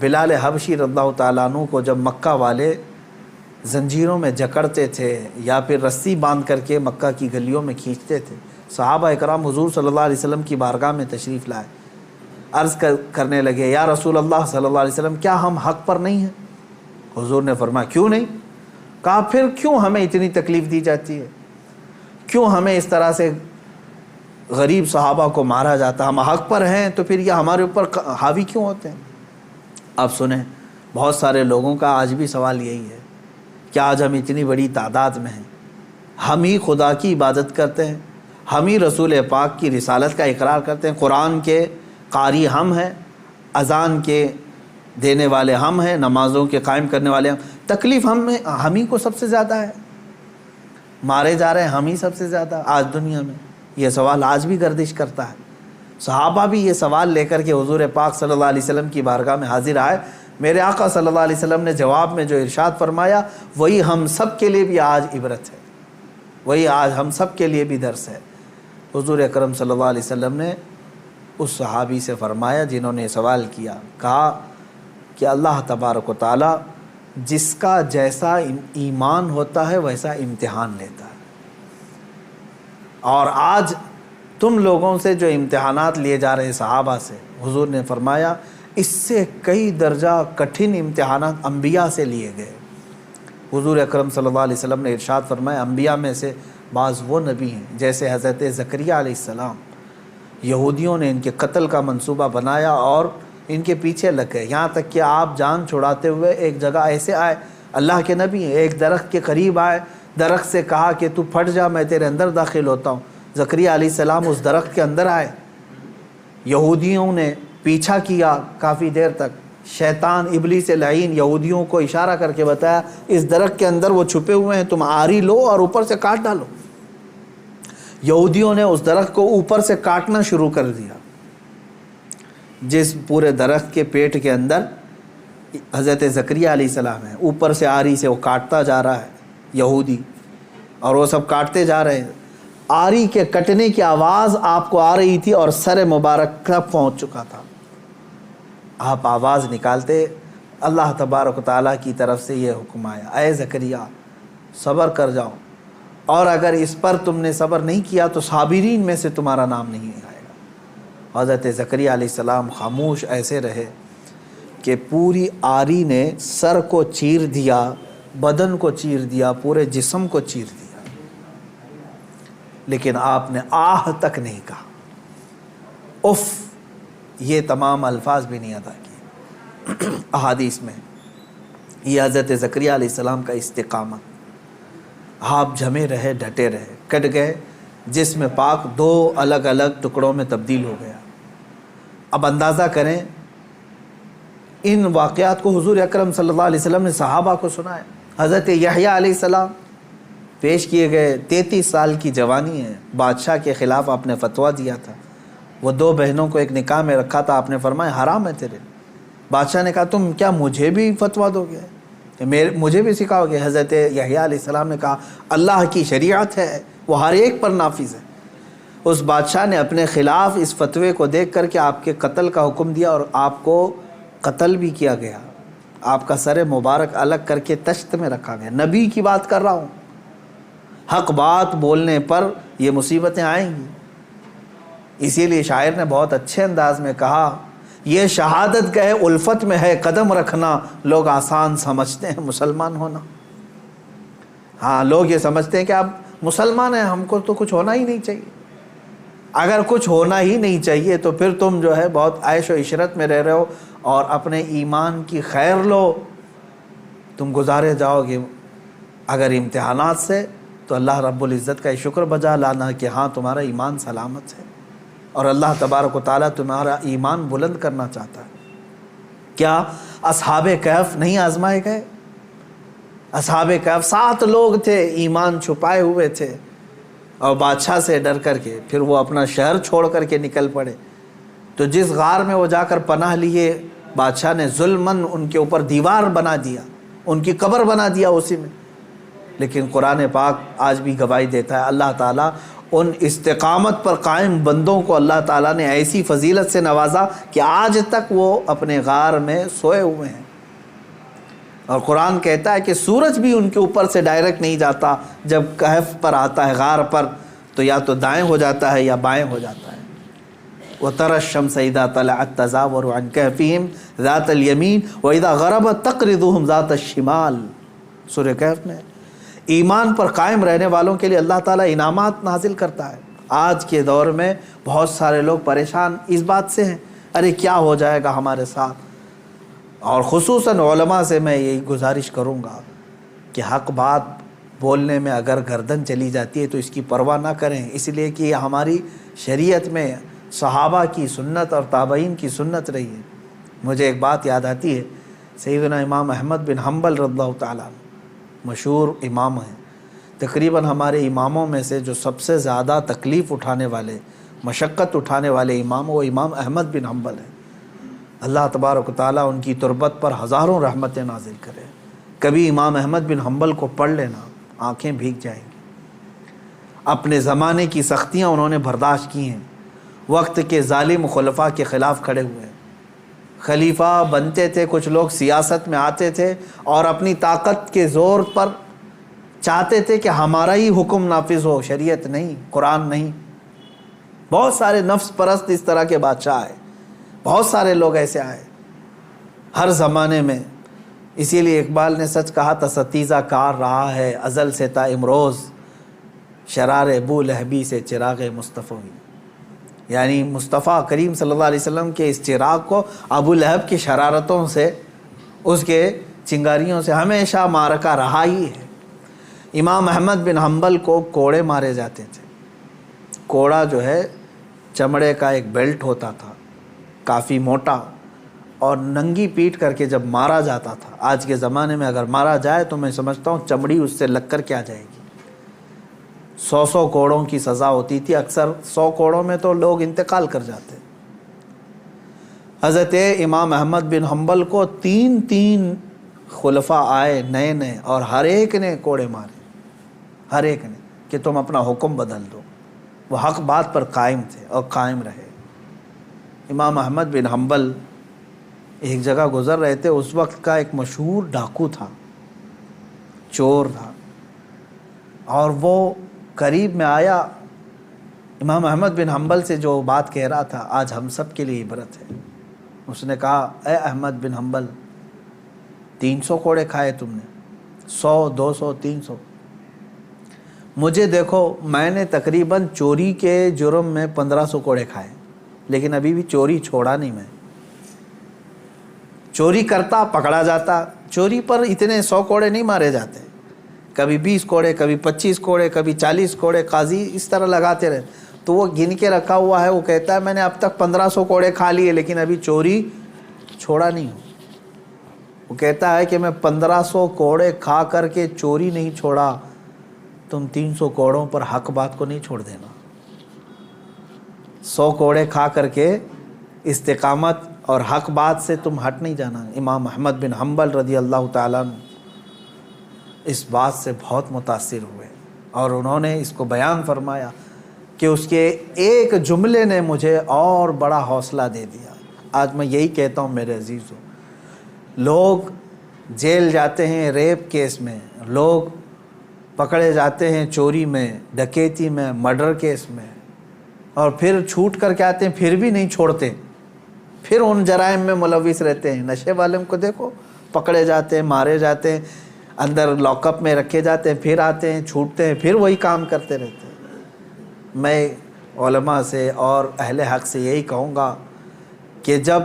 بلال حبشی رضی اللہ تعالیٰ عنہ کو جب مکہ والے زنجیروں میں جکڑتے تھے یا پھر رسی باندھ کر کے مکہ کی گلیوں میں کھینچتے تھے، صحابہ اکرام حضور صلی اللہ علیہ وسلم کی بارگاہ میں تشریف لائے. عرض کرنے لگے یا رسول اللہ صلی اللہ علیہ وسلم کیا ہم حق پر نہیں ہیں؟ حضور نے فرمایا کیوں نہیں؟ کہا پھر کیوں ہمیں اتنی تکلیف دی جاتی ہے؟ کیوں ہمیں اس طرح سے غریب صحابہ کو مارا جاتا؟ ہم حق پر ہیں تو پھر یہ ہمارے اوپر حاوی کیوں ہوتے ہیں؟ اب سنیں، بہت سارے لوگوں کا آج بھی سوال یہی ہے کہ آج ہم اتنی بڑی تعداد میں ہیں، ہم ہی خدا کی عبادت کرتے ہیں، ہم ہی رسول پاک کی رسالت کا اقرار کرتے ہیں، قرآن کے قاری ہم ہیں، اذان کے دینے والے ہم ہیں، نمازوں کے قائم کرنے والے ہم، تکلیف ہم ہی کو سب سے زیادہ ہے، مارے جا رہے ہیں ہم ہی سب سے زیادہ آج دنیا میں. یہ سوال آج بھی گردش کرتا ہے. صحابہ بھی یہ سوال لے کر کے حضور پاک صلی اللہ علیہ وسلم کی بارگاہ میں حاضر آئے. میرے آقا صلی اللہ علیہ وسلم نے جواب میں جو ارشاد فرمایا وہی ہم سب کے لیے بھی آج عبرت ہے. وہی آج ہم سب کے لیے بھی درس ہے۔ حضور اکرم صلی اللہ علیہ وسلم نے اس صحابی سے فرمایا جنہوں نے سوال کیا، کہا کہ اللہ تبارک و تعالی جس کا جیسا ایمان ہوتا ہے ویسا امتحان لیتا ہے، اور آج تم لوگوں سے جو امتحانات لیے جا رہے صحابہ سے، حضور نے فرمایا اس سے کئی درجہ کٹھن امتحانات انبیاء سے لیے گئے۔ حضور اکرم صلی اللہ علیہ وسلم نے ارشاد فرمایا انبیاء میں سے بعض وہ نبی ہیں جیسے حضرت زکریا علیہ السلام، یہودیوں نے ان کے قتل کا منصوبہ بنایا اور ان کے پیچھے لگ گئے، یہاں تک کہ آپ جان چھڑاتے ہوئے ایک جگہ ایسے آئے، اللہ کے نبی ہیں، ایک درخت کے قریب آئے، درخت سے کہا کہ تو پھٹ جا میں تیرے اندر داخل ہوتا ہوں۔ زکریا علیہ السلام اس درخت کے اندر آئے، یہودیوں نے پیچھا کیا کافی دیر تک، شیطان ابلیس لعین یہودیوں کو اشارہ کر کے بتایا اس درخت کے اندر وہ چھپے ہوئے ہیں، تم آری لو اور اوپر سے کاٹ ڈالو۔ یہودیوں نے اس درخت کو اوپر سے کاٹنا شروع کر دیا، جس پورے درخت کے پیٹ کے اندر حضرت زکریا علیہ السلام ہے، اوپر سے آری سے وہ کاٹتا جا رہا ہے یہودی، اور وہ سب کاٹتے جا رہے ہیں، آری کے کٹنے کی آواز آپ کو آ رہی تھی اور سر مبارک تک پہنچ چکا تھا۔ آپ آواز نکالتے، اللہ تبارک و تعالیٰ کی طرف سے یہ حکم آیا، اے زکریا صبر کر جاؤ، اور اگر اس پر تم نے صبر نہیں کیا تو صابرین میں سے تمہارا نام نہیں آئے گا۔ حضرت زکریا علیہ السلام خاموش ایسے رہے کہ پوری آری نے سر کو چیر دیا، بدن کو چیر دیا، پورے جسم کو چیر دیا، لیکن آپ نے آہ تک نہیں کہا، اف یہ تمام الفاظ بھی نہیں ادا کیے۔ احادیث میں یہ حضرت زکریا علیہ السلام کا استقامت، آپ جمے رہے، ڈٹے رہے، کٹ گئے، جسم پاک دو الگ الگ ٹکڑوں میں تبدیل ہو گیا۔ اب اندازہ کریں ان واقعات کو حضور اکرم صلی اللہ علیہ وسلم نے صحابہ کو سنایا۔ حضرت یحییٰ علیہ السلام پیش کیے گئے، 33 سال کی جوانی ہے، بادشاہ کے خلاف آپ نے فتویٰ دیا تھا، وہ 2 بہنوں کو ایک نکاح میں رکھا تھا، آپ نے فرمایا حرام ہے تیرے۔ بادشاہ نے کہا تم کیا مجھے بھی فتویٰ دو گے، مجھے بھی سکھاؤ گے؟ حضرت یحییٰ علیہ السلام نے کہا اللہ کی شریعت ہے، وہ ہر ایک پر نافذ ہے۔ اس بادشاہ نے اپنے خلاف اس فتوے کو دیکھ کر کے آپ کے قتل کا حکم دیا، اور آپ کو قتل بھی کیا گیا، آپ کا سر مبارک الگ کر کے تشت میں رکھا گیا۔ نبی کی بات کر رہا ہوں، حق بات بولنے پر یہ مصیبتیں آئیں گی۔ اسی لیے شاعر نے بہت اچھے انداز میں کہا یہ شہادت گئے الفت میں ہے قدم رکھنا، لوگ آسان سمجھتے ہیں مسلمان ہونا۔ ہاں لوگ یہ سمجھتے ہیں کہ آپ مسلمان ہیں، ہم کو تو کچھ ہونا ہی نہیں چاہیے۔ اگر کچھ ہونا ہی نہیں چاہیے تو پھر تم جو ہے بہت عیش و عشرت میں رہ رہے ہو، اور اپنے ایمان کی خیر لو، تم گزارے جاؤ گے۔ اگر امتحانات سے تو اللہ رب العزت کا شکر بجا لانا کہ ہاں تمہارا ایمان سلامت ہے، اور اللہ تبارک و تعالیٰ تمہارا ایمان بلند کرنا چاہتا ہے۔ کیا اصحاب کہف نہیں آزمائے گئے؟ اصحاب کہف 7 لوگ تھے، ایمان چھپائے ہوئے تھے، اور بادشاہ سے ڈر کر کے پھر وہ اپنا شہر چھوڑ کر کے نکل پڑے۔ تو جس غار میں وہ جا کر پناہ لیے، بادشاہ نے ظلماً ان کے اوپر دیوار بنا دیا، ان کی قبر بنا دیا اسی میں۔ لیکن قرآن پاک آج بھی گواہی دیتا ہے، اللہ تعالیٰ ان استقامت پر قائم بندوں کو اللہ تعالیٰ نے ایسی فضیلت سے نوازا کہ آج تک وہ اپنے غار میں سوئے ہوئے ہیں۔ اور قرآن کہتا ہے کہ سورج بھی ان کے اوپر سے ڈائریکٹ نہیں جاتا، جب کہف پر آتا ہے غار پر تو یا تو دائیں ہو جاتا ہے یا بائیں ہو جاتا ہے۔ وَتَرَى الشَّمْسَ إِذَا طَلَعَتْ تَزَاوَرُ عَنْ كَهْفِهِمْ ذَاتَ الْيَمِينِ وَإِذَا غَرَبَتْ تَقْرِضُهُمْ ذَاتَ الشِّمَالِ۔ سورہ کہف میں ایمان پر قائم رہنے والوں کے لیے اللہ تعالیٰ انعامات نازل کرتا ہے۔ آج کے دور میں بہت سارے لوگ پریشان اس بات سے ہیں، ارے کیا ہو جائے گا ہمارے ساتھ۔ اور خصوصاً علماء سے میں یہی گزارش کروں گا کہ حق بات بولنے میں اگر گردن چلی جاتی ہے تو اس کی پرواہ نہ کریں، اس لیے کہ یہ ہماری شریعت میں صحابہ کی سنت اور تابعین کی سنت رہی ہے۔ مجھے ایک بات یاد آتی ہے، سیدنا امام احمد بن حنبل رضی اللہ تعالیٰ مشہور امام ہیں، تقریباً ہمارے اماموں میں سے جو سب سے زیادہ تکلیف اٹھانے والے، مشقت اٹھانے والے امام وہ امام احمد بن حنبل ہیں۔ اللہ تبارک و تعالیٰ ان کی تربت پر ہزاروں رحمتیں نازل کرے۔ کبھی امام احمد بن حنبل کو پڑھ لینا، آنکھیں بھیگ جائیں گی۔ اپنے زمانے کی سختیاں انہوں نے برداشت کی ہیں، وقت کے ظالم خلفاء کے خلاف کھڑے ہوئے ہیں۔ خلیفہ بنتے تھے، کچھ لوگ سیاست میں آتے تھے اور اپنی طاقت کے زور پر چاہتے تھے کہ ہمارا ہی حکم نافذ ہو، شریعت نہیں، قرآن نہیں۔ بہت سارے نفس پرست اس طرح کے بادشاہ آئے، بہت سارے لوگ ایسے آئے ہر زمانے میں۔ اسی لیے اقبال نے سچ کہا تھا، ستیزہ کار رہا ہے ازل سے تا امروز، شرار ابو لہبی سے چراغ مصطفی۔ یعنی مصطفیٰ کریم صلی اللہ علیہ وسلم کے اس چراغ کو ابو لہب کی شرارتوں سے، اس کے چنگاریوں سے ہمیشہ معرکہ رہا ہی ہے۔ امام احمد بن حنبل کو کوڑے مارے جاتے تھے۔ کوڑا جو ہے چمڑے کا ایک بیلٹ ہوتا تھا، کافی موٹا، اور ننگی پیٹ کر کے جب مارا جاتا تھا۔ آج کے زمانے میں اگر مارا جائے تو میں سمجھتا ہوں چمڑی اس سے لگ کر کیا جائے گی۔ 100 کوڑوں کی سزا ہوتی تھی، اکثر 100 کوڑوں میں تو لوگ انتقال کر جاتے۔ حضرت امام احمد بن حنبل کو 3 خلفاء آئے نئے نئے، اور ہر ایک نے کوڑے مارے، ہر ایک نے، کہ تم اپنا حکم بدل دو۔ وہ حق بات پر قائم تھے اور قائم رہے۔ امام احمد بن حنبل ایک جگہ گزر رہے تھے، اس وقت کا ایک مشہور ڈاکو تھا، چور تھا، اور وہ قریب میں آیا، امام احمد بن حنبل سے جو بات کہہ رہا تھا آج ہم سب کے لیے عبرت ہے۔ اس نے کہا، اے احمد بن حنبل، 300 کوڑے کھائے تم نے، 100 200 300، مجھے دیکھو میں نے تقریباً چوری کے جرم میں 1500 کوڑے کھائے، لیکن ابھی بھی چوری چھوڑا نہیں میں۔ چوری کرتا پکڑا جاتا، چوری پر اتنے 100 کوڑے نہیں مارے جاتے، کبھی 20 کوڑے، کبھی 25 کوڑے، کبھی 40 کوڑے، قاضی اس طرح لگاتے رہے۔ تو وہ گن کے رکھا ہوا ہے، وہ کہتا ہے میں نے اب تک 1500 کوڑے کھا لیے لیکن ابھی چوری چھوڑا نہیں ہوں۔ وہ کہتا ہے کہ میں 1500 کوڑے کھا کر کے چوری نہیں چھوڑا، تم 300 کوڑوں پر حق بات کو نہیں چھوڑ دینا۔ 100 کوڑے کھا کر کے استقامت اور حق بات سے تم ہٹ نہیں جانا۔ امام احمد بن حنبل رضی اللہ تعالیٰ عنہ اس بات سے بہت متاثر ہوئے، اور انہوں نے اس کو بیان فرمایا کہ اس کے ایک جملے نے مجھے اور بڑا حوصلہ دے دیا۔ آج میں یہی کہتا ہوں میرے عزیزوں، لوگ جیل جاتے ہیں ریپ کیس میں، لوگ پکڑے جاتے ہیں چوری میں، ڈکیتی میں، مرڈر کیس میں، اور پھر چھوٹ کر کے آتے ہیں، پھر بھی نہیں چھوڑتے، پھر ان جرائم میں ملوث رہتے ہیں۔ نشے والوں کو دیکھو، پکڑے جاتے ہیں، مارے جاتے ہیں، اندر لاک اپ میں رکھے جاتے ہیں، پھر آتے ہیں، چھوٹتے ہیں، پھر وہی کام کرتے رہتے ہیں۔ میں علماء سے اور اہل حق سے یہی کہوں گا کہ جب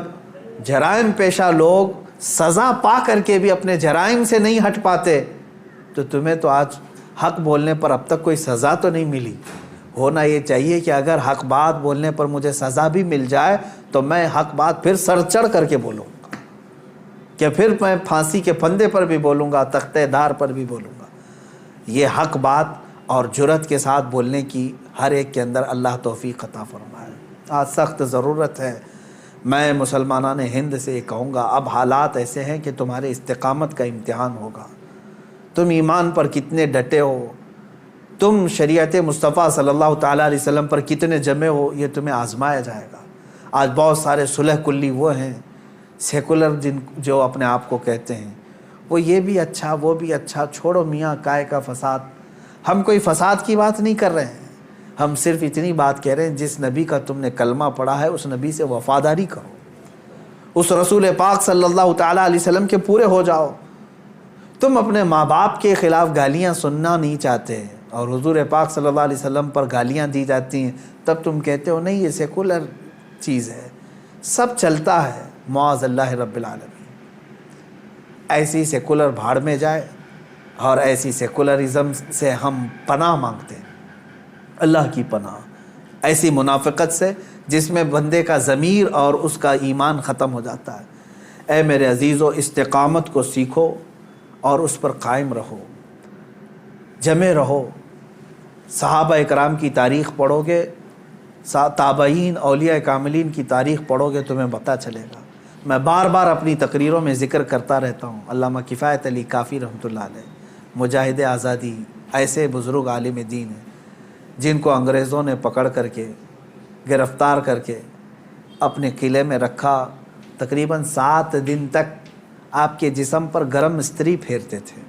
جرائم پیشہ لوگ سزا پا کر کے بھی اپنے جرائم سے نہیں ہٹ پاتے، تو تمہیں تو آج حق بولنے پر اب تک کوئی سزا تو نہیں ملی۔ ہونا یہ چاہیے کہ اگر حق بات بولنے پر مجھے سزا بھی مل جائے تو میں حق بات پھر سر چڑھ کر کے بولوں گا، کہ پھر میں پھانسی کے پھندے پر بھی بولوں گا، تختہ دار پر بھی بولوں گا۔ یہ حق بات اور جرأت کے ساتھ بولنے کی ہر ایک کے اندر اللہ توفیق عطا فرمائے۔ آج سخت ضرورت ہے۔ میں مسلمانان ہند سے یہ کہوں گا، اب حالات ایسے ہیں کہ تمہارے استقامت کا امتحان ہوگا۔ تم ایمان پر کتنے ڈٹے ہو، تم شریعت مصطفیٰ صلی اللہ تعالیٰ علیہ وسلم پر کتنے جمے ہو، یہ تمہیں آزمایا جائے گا۔ آج بہت سارے صلح کلی وہ ہیں، سیکولر جو اپنے آپ کو کہتے ہیں، وہ یہ بھی اچھا وہ بھی اچھا، چھوڑو میاں کائے کا فساد۔ ہم کوئی فساد کی بات نہیں کر رہے ہیں، ہم صرف اتنی بات کہہ رہے ہیں جس نبی کا تم نے کلمہ پڑھا ہے اس نبی سے وفاداری کرو، اس رسول پاک صلی اللہ تعالیٰ علیہ وسلم کے پورے ہو جاؤ۔ تم اپنے ماں باپ کے خلاف گالیاں سننا نہیں چاہتے اور حضور پاک صلی اللہ علیہ وسلم پر گالیاں دی جاتی ہیں، تب تم کہتے ہو نہیں یہ سیکولر چیز ہے، سب چلتا ہے۔ معاذ اللہ رب العالمین، ایسی سیکولر بھاڑ میں جائے، اور ایسی سیکولرزم سے ہم پناہ مانگتے ہیں، اللہ کی پناہ، ایسی منافقت سے جس میں بندے کا ضمیر اور اس کا ایمان ختم ہو جاتا ہے۔ اے میرے عزیزو، استقامت کو سیکھو اور اس پر قائم رہو، جمے رہو۔ صحابہ اکرام کی تاریخ پڑھو گے، تابعین، اولیاء کاملین کی تاریخ پڑھو گے، تمہیں پتہ چلے گا۔ میں بار بار اپنی تقریروں میں ذکر کرتا رہتا ہوں، علامہ کفایت علی کافی رحمۃ اللہ علیہ، مجاہد آزادی، ایسے بزرگ عالم دین ہیں جن کو انگریزوں نے پکڑ کر کے گرفتار کر کے اپنے قلعے میں رکھا، تقریباً 7 دن تک آپ کے جسم پر گرم استری پھیرتے تھے،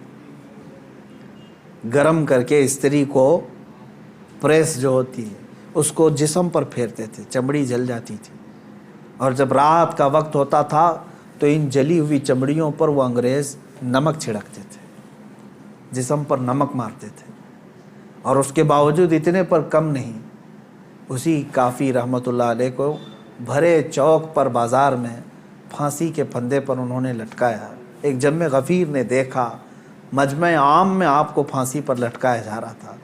گرم کر کے استری کو، پریس جو ہوتی ہے اس کو جسم پر پھیرتے تھے، چمڑی جل جاتی تھی، اور جب رات کا وقت ہوتا تھا تو ان جلی ہوئی چمڑیوں پر وہ انگریز نمک چھڑکتے تھے، جسم پر نمک مارتے تھے، اور اس کے باوجود اتنے پر کم نہیں، اسی کافی رحمۃ اللہ علیہ کو بھرے چوک پر بازار میں پھانسی کے پھندے پر انہوں نے لٹکایا۔ ایک جم غفیر نے دیکھا مجمع عام میں آپ کو پھانسی پر لٹکایا جا رہا تھا،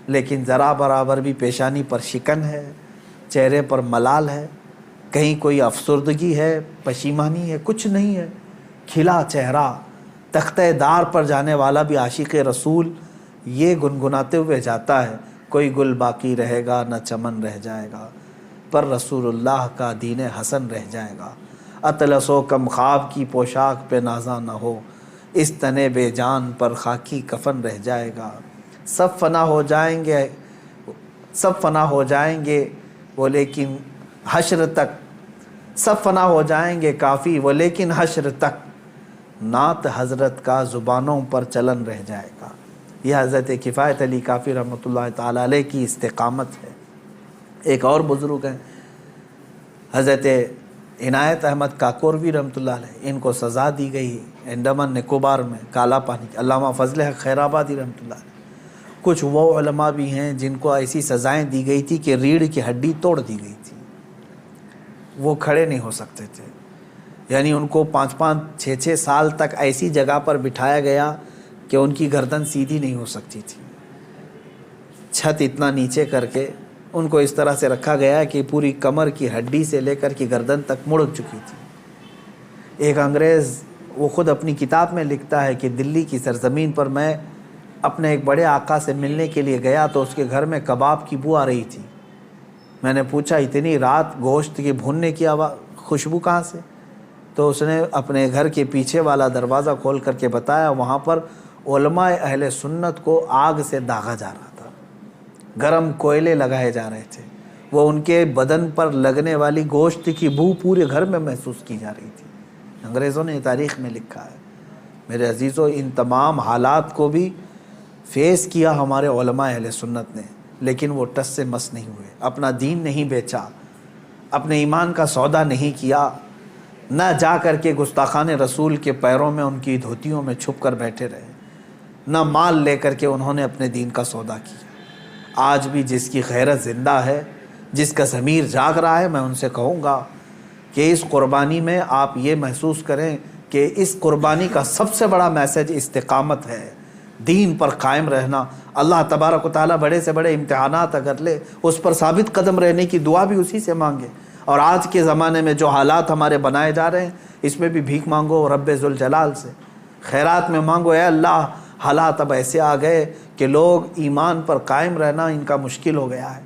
لیکن ذرا برابر بھی پیشانی پر شکن ہے، چہرے پر ملال ہے، کہیں کوئی افسردگی ہے، پشیمانی ہے، کچھ نہیں ہے، کھلا چہرہ، تختہ دار پر جانے والا بھی عاشق رسول یہ گنگناتے ہوئے جاتا ہے، کوئی گل باقی رہے گا نہ چمن رہ جائے گا، پر رسول اللہ کا دین حسن رہ جائے گا، اطلس و کم خواب کی پوشاک پہ نازاں نہ ہو، اس تنے بے جان پر خاکی کفن رہ جائے گا، سب فنا ہو جائیں گے وہ لیکن حشر تک، سب فنا ہو جائیں گے کافی وہ لیکن حشر تک، نعت حضرت کا زبانوں پر چلن رہ جائے گا۔ یہ حضرت کفایت علی کافی رحمۃ اللہ تعالی علیہ کی استقامت ہے۔ ایک اور بزرگ ہیں حضرت عنایت احمد کاکوروی رحمۃ اللہ علیہ، ان کو سزا دی گئی انڈمان نکوبار میں کالا پانی، علامہ فضل حق خیر آبادی رحمۃ اللہ علیہ۔ کچھ وہ علماء بھی ہیں جن کو ایسی سزائیں دی گئی تھی کہ ریڑھ کی ہڈی توڑ دی گئی تھی، وہ کھڑے نہیں ہو سکتے تھے، یعنی ان کو 5-5 6-6 سال تک ایسی جگہ پر بٹھایا گیا کہ ان کی گردن سیدھی نہیں ہو سکتی تھی، چھت اتنا نیچے کر کے ان کو اس طرح سے رکھا گیا کہ پوری کمر کی ہڈی سے لے کر کی گردن تک مڑ چکی تھی۔ ایک انگریز وہ خود اپنی کتاب میں لکھتا ہے کہ دلی کی سرزمین پر میں اپنے ایک بڑے آقا سے ملنے کے لیے گیا تو اس کے گھر میں کباب کی بو آ رہی تھی، میں نے پوچھا اتنی رات گوشت کی بھوننے کی خوشبو کہاں سے؟ تو اس نے اپنے گھر کے پیچھے والا دروازہ کھول کر کے بتایا وہاں پر علماء اہل سنت کو آگ سے داغا جا رہا تھا، گرم کوئلے لگائے جا رہے تھے، وہ ان کے بدن پر لگنے والی گوشت کی بو پورے گھر میں محسوس کی جا رہی تھی۔ انگریزوں نے تاریخ میں لکھا ہے۔ میرے عزیزو، ان تمام حالات کو بھی فیس کیا ہمارے علماء اہل سنت نے، لیکن وہ ٹس سے مس نہیں ہوئے، اپنا دین نہیں بیچا، اپنے ایمان کا سودا نہیں کیا، نہ جا کر کے گستاخان رسول کے پیروں میں ان کی دھوتیوں میں چھپ کر بیٹھے رہے، نہ مال لے کر کے انہوں نے اپنے دین کا سودا کیا۔ آج بھی جس کی غیرت زندہ ہے، جس کا ضمیر جاگ رہا ہے، میں ان سے کہوں گا کہ اس قربانی میں آپ یہ محسوس کریں کہ اس قربانی کا سب سے بڑا میسج استقامت ہے، دین پر قائم رہنا۔ اللہ تبارک و تعالیٰ بڑے سے بڑے امتحانات اگر لے، اس پر ثابت قدم رہنے کی دعا بھی اسی سے مانگے۔ اور آج کے زمانے میں جو حالات ہمارے بنائے جا رہے ہیں، اس میں بھی بھیک مانگو رب ذوالجلال سے، خیرات میں مانگو اے اللہ، حالات اب ایسے آ گئے کہ لوگ ایمان پر قائم رہنا ان کا مشکل ہو گیا ہے،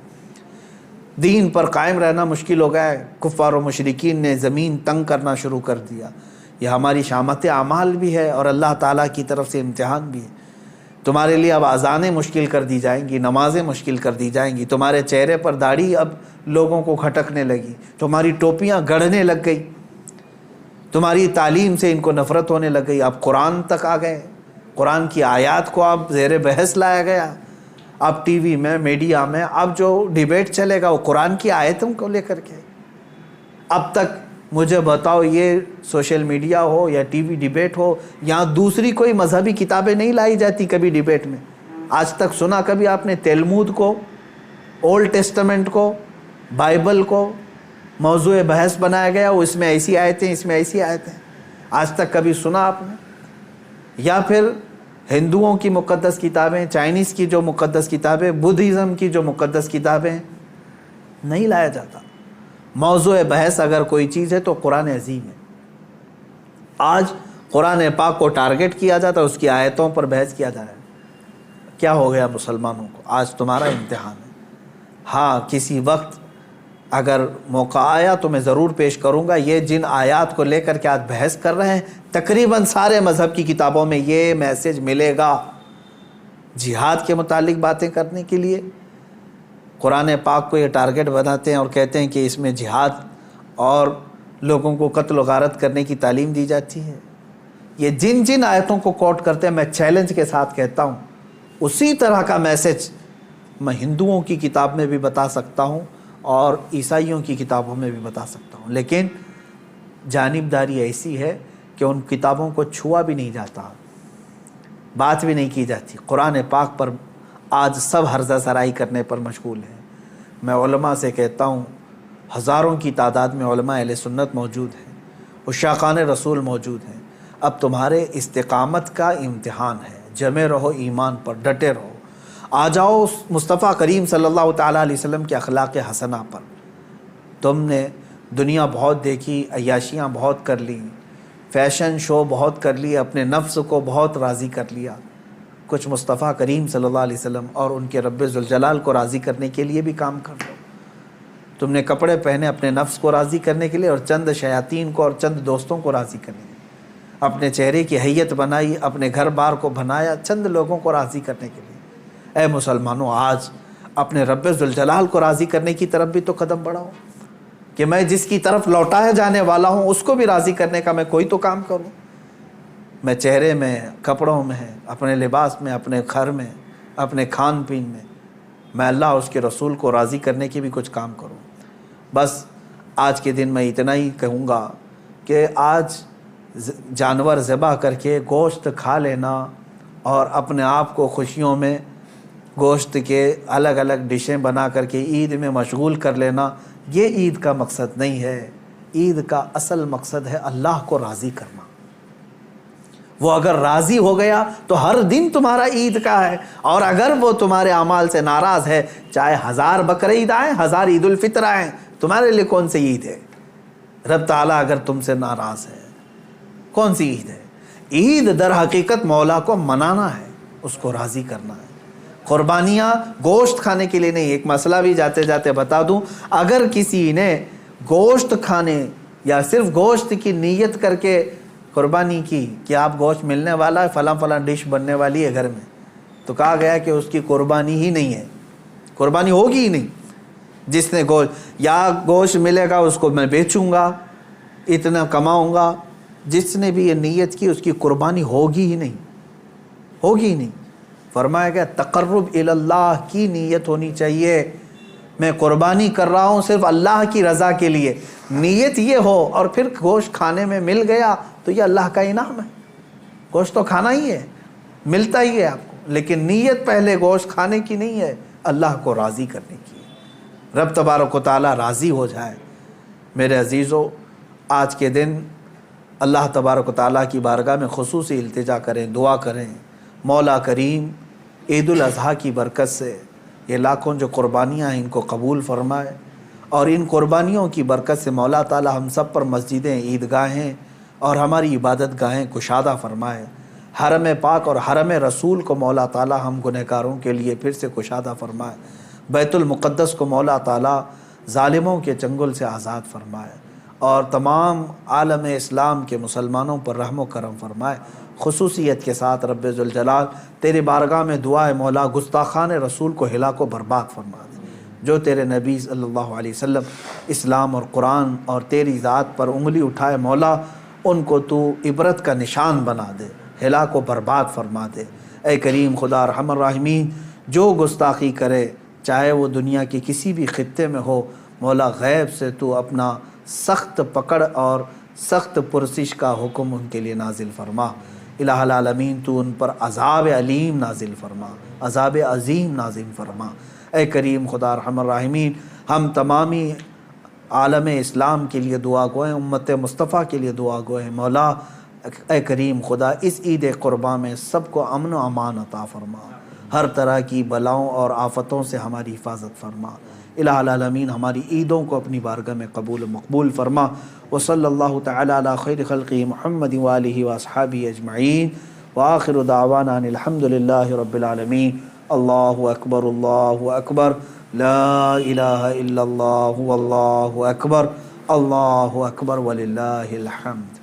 دین پر قائم رہنا مشکل ہو گیا ہے، کفار و مشرکین نے زمین تنگ کرنا شروع کر دیا۔ یہ ہماری شامت اعمال بھی ہے اور اللہ تعالیٰ کی طرف سے امتحان بھی ہے۔ تمہارے لیے اب اذانیں مشکل کر دی جائیں گی، نمازیں مشکل کر دی جائیں گی، تمہارے چہرے پر داڑھی اب لوگوں کو کھٹکنے لگی، تمہاری ٹوپیاں گڑھنے لگ گئی، تمہاری تعلیم سے ان کو نفرت ہونے لگ گئی، اب قرآن تک آ گئے، قرآن کی آیات کو اب زیر بحث لایا گیا، اب ٹی وی میں میڈیا میں اب جو ڈیبیٹ چلے گا وہ قرآن کی آیتوں کو لے کر کے۔ اب تک مجھے بتاؤ یہ سوشل میڈیا ہو یا ٹی وی ڈیبیٹ ہو، یہاں دوسری کوئی مذہبی کتابیں نہیں لائی جاتی کبھی ڈیبیٹ میں؟ آج تک سنا کبھی آپ نے تلمود کو، اولڈ ٹیسٹمنٹ کو، بائبل کو موضوع بحث بنایا گیا، وہ اس میں ایسی آیتیں، اس میں ایسی آیتیں، آج تک کبھی سنا آپ نے؟ یا پھر ہندوؤں کی مقدس کتابیں، چائنیز کی جو مقدس کتابیں، بدھزم کی جو مقدس کتابیں، نہیں لایا جاتا۔ موضوع بحث اگر کوئی چیز ہے تو قرآن عظیم ہے۔ آج قرآن پاک کو ٹارگٹ کیا جاتا ہے، اس کی آیتوں پر بحث کیا جا رہا ہے۔ کیا ہو گیا مسلمانوں کو؟ آج تمہارا امتحان ہے۔ ہاں کسی وقت اگر موقع آیا تو میں ضرور پیش کروں گا۔ یہ جن آیات کو لے کر کے آج بحث کر رہے ہیں، تقریباً سارے مذہب کی کتابوں میں یہ میسج ملے گا، جہاد کے متعلق باتیں کرنے کے لیے، قرآن پاک کو یہ ٹارگٹ بناتے ہیں اور کہتے ہیں کہ اس میں جہاد اور لوگوں کو قتل و غارت کرنے کی تعلیم دی جاتی ہے۔ یہ جن جن آیتوں کو کوٹ کرتے ہیں میں چیلنج کے ساتھ کہتا ہوں اسی طرح کا میسج میں ہندوؤں کی کتاب میں بھی بتا سکتا ہوں اور عیسائیوں کی کتابوں میں بھی بتا سکتا ہوں، لیکن جانبداری ایسی ہے کہ ان کتابوں کو چھوا بھی نہیں جاتا، بات بھی نہیں کی جاتی۔ قرآن پاک پر آج سب ہرزہ سرائی کرنے پر مشغول ہیں۔ میں علماء سے کہتا ہوں ہزاروں کی تعداد میں علماء اہل سنت موجود ہیں، عشاقان رسول موجود ہیں، اب تمہارے استقامت کا امتحان ہے، جمے رہو ایمان پر، ڈٹے رہو، آ جاؤ مصطفیٰ کریم صلی اللہ تعالیٰ علیہ وسلم کے اخلاق حسنہ پر۔ تم نے دنیا بہت دیکھی، عیاشیاں بہت کر لی، فیشن شو بہت کر لی، اپنے نفس کو بہت راضی کر لیا، کچھ مصطفیٰ کریم صلی اللہ علیہ وسلم اور ان کے رب ذوالجلال کو راضی کرنے کے لیے بھی کام کر لو۔ تم نے کپڑے پہنے اپنے نفس کو راضی کرنے کے لیے اور چند شیاطین کو اور چند دوستوں کو راضی کرنے کے لیے، اپنے چہرے کی حیت بنائی، اپنے گھر بار کو بنایا چند لوگوں کو راضی کرنے کے لیے۔ اے مسلمانوں، آج اپنے رب ذوالجلال کو راضی کرنے کی طرف بھی تو قدم بڑھاؤ کہ میں جس کی طرف لوٹایا جانے والا ہوں اس کو بھی راضی کرنے کا میں کوئی تو کام کروں۔ میں چہرے میں، کپڑوں میں، اپنے لباس میں، اپنے گھر میں، اپنے کھان پین میں اللہ اور اس کے رسول کو راضی کرنے کی بھی کچھ کام کروں۔ بس آج کے دن میں اتنا ہی کہوں گا کہ آج جانور ذبح کر کے گوشت کھا لینا اور اپنے آپ کو خوشیوں میں گوشت کے الگ الگ ڈشیں بنا کر کے عید میں مشغول کر لینا، یہ عید کا مقصد نہیں ہے۔ عید کا اصل مقصد ہے اللہ کو راضی کرنا۔ وہ اگر راضی ہو گیا تو ہر دن تمہارا عید کا ہے، اور اگر وہ تمہارے اعمال سے ناراض ہے، چاہے 1000 بقرعید آئیں، 1000 عید الفطر آئیں، تمہارے لیے کون سی عید ہے؟ رب تعالیٰ اگر تم سے ناراض ہے کون سی عید ہے؟ عید در حقیقت مولا کو منانا ہے، اس کو راضی کرنا ہے۔ قربانیاں گوشت کھانے کے لیے نہیں۔ ایک مسئلہ بھی جاتے جاتے بتا دوں، اگر کسی نے گوشت کھانے یا صرف گوشت کی نیت کر کے قربانی کی کہ آپ گوشت ملنے والا ہے، فلاں فلاں ڈش بننے والی ہے گھر میں، تو کہا گیا کہ اس کی قربانی ہی نہیں ہے، قربانی ہوگی ہی نہیں۔ جس نے گوشت ملے گا اس کو میں بیچوں گا، اتنا کماؤں گا، جس نے بھی یہ نیت کی اس کی قربانی ہوگی ہی نہیں، ہوگی ہی نہیں۔ فرمایا گیا تقرب الی اللہ کی نیت ہونی چاہیے، میں قربانی کر رہا ہوں صرف اللہ کی رضا کے لیے، نیت یہ ہو، اور پھر گوشت کھانے میں مل گیا تو یہ اللہ کا انعام ہے۔ گوشت تو کھانا ہی ہے، ملتا ہی ہے آپ کو، لیکن نیت پہلے گوشت کھانے کی نہیں ہے، اللہ کو راضی کرنے کی ہے۔ رب تبارک و تعالیٰ راضی ہو جائے۔ میرے عزیزو، آج کے دن اللہ تبارک و تعالیٰ کی بارگاہ میں خصوصی التجا کریں، دعا کریں، مولا کریم عید الاضحیٰ کی برکت سے یہ لاکھوں جو قربانیاں ہیں ان کو قبول فرمائے، اور ان قربانیوں کی برکت سے مولا تعالیٰ ہم سب پر مسجدیں، عیدگاہیں اور ہماری عبادت گاہیں کشادہ فرمائے۔ حرم پاک اور حرم رسول کو مولا تعالیٰ ہم گنہگاروں کے لیے پھر سے کشادہ فرمائے۔ بیت المقدس کو مولا تعالیٰ ظالموں کے چنگل سے آزاد فرمائے، اور تمام عالم اسلام کے مسلمانوں پر رحم و کرم فرمائے۔ خصوصیت کے ساتھ رب ذوالجلال تیرے بارگاہ میں دعا ہے مولا گستاخان رسول کو ہلاک و برباد فرما دے، جو تیرے نبی صلی اللہ علیہ وسلم اسلام اور قرآن اور تیری ذات پر انگلی اٹھائے مولا ان کو تو عبرت کا نشان بنا دے، ہلاک و برباد فرما دے۔ اے کریم خدا ارحم الراحمین، جو گستاخی کرے چاہے وہ دنیا کے کسی بھی خطے میں ہو، مولا غیب سے تو اپنا سخت پکڑ اور سخت پرسش کا حکم ان کے لیے نازل فرما۔ الہ العالمین تو ان پر عذاب علیم نازل فرما، عذاب عظیم نازل فرما۔ اے کریم خدا ارحم الراحمین، ہم تمامی عالم اسلام کے لیے دعا گوئیں، امت مصطفیٰ کے لیے دعا گوئیں مولا۔ اے کریم خدا اس عید قرباں میں سب کو امن و امان عطا فرما، ہر طرح کی بلاؤں اور آفتوں سے ہماری حفاظت فرما۔ الہ العالمین ہماری عیدوں کو اپنی بارگاہ میں قبول و مقبول فرما۔ وصلی اللہ تعالی علی خیر خلقہ محمد وآلہ واصحابہ اجمعین، وآخر دعوانا ان الحمد للہ رب العالمین۔ اللہ اکبر، اللہ اکبر، لا الہ الا اللہ، واللہ اکبر، اللہ اکبر وللہ الحمد۔